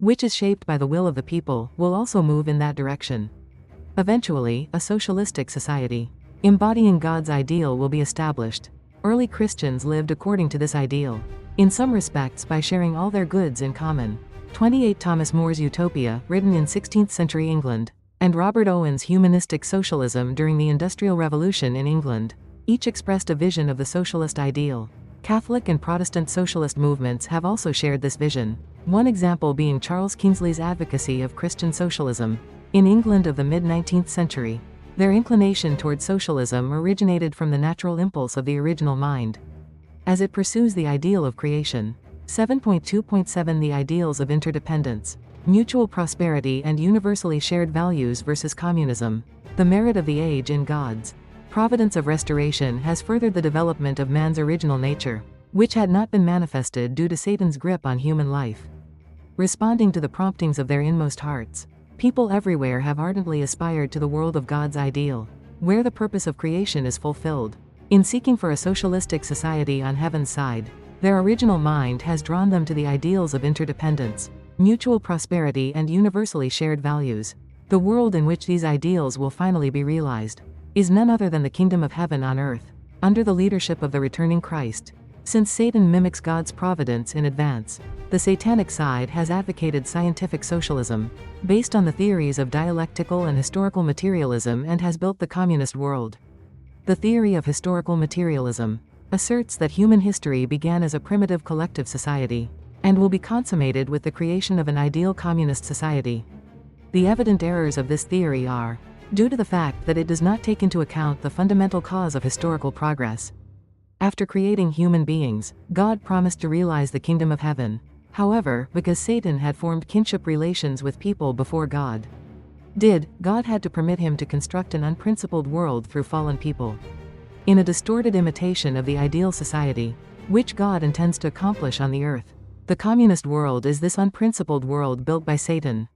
which is shaped by the will of the people, will also move in that direction. Eventually, a socialistic society, embodying God's ideal, will be established. Early Christians lived according to this ideal, in some respects by sharing all their goods in common. 28 Thomas More's Utopia, written in 16th-century England, and Robert Owen's humanistic socialism during the Industrial Revolution in England, each expressed a vision of the socialist ideal. Catholic and Protestant socialist movements have also shared this vision, one example being Charles Kingsley's advocacy of Christian socialism. In England of the mid-19th century, their inclination toward socialism originated from the natural impulse of the original mind, as it pursues the ideal of creation. 7.2.7 The ideals of interdependence, mutual prosperity and universally shared values versus communism. The merit of the age in God's providence of restoration has furthered the development of man's original nature, which had not been manifested due to Satan's grip on human life. Responding to the promptings of their inmost hearts, people everywhere have ardently aspired to the world of God's ideal, where the purpose of creation is fulfilled. In seeking for a socialistic society on heaven's side, their original mind has drawn them to the ideals of interdependence, mutual prosperity and universally shared values. The world in which these ideals will finally be realized is none other than the kingdom of heaven on earth, under the leadership of the returning Christ. Since Satan mimics God's providence in advance, the satanic side has advocated scientific socialism, based on the theories of dialectical and historical materialism, and has built the communist world. The theory of historical materialism asserts that human history began as a primitive collective society, and will be consummated with the creation of an ideal communist society. The evident errors of this theory are due to the fact that it does not take into account the fundamental cause of historical progress. After creating human beings, God promised to realize the kingdom of heaven. However, because Satan had formed kinship relations with people before God, God had to permit him to construct an unprincipled world through fallen people. In a distorted imitation of the ideal society, which God intends to accomplish on the earth, the communist world is this unprincipled world built by Satan.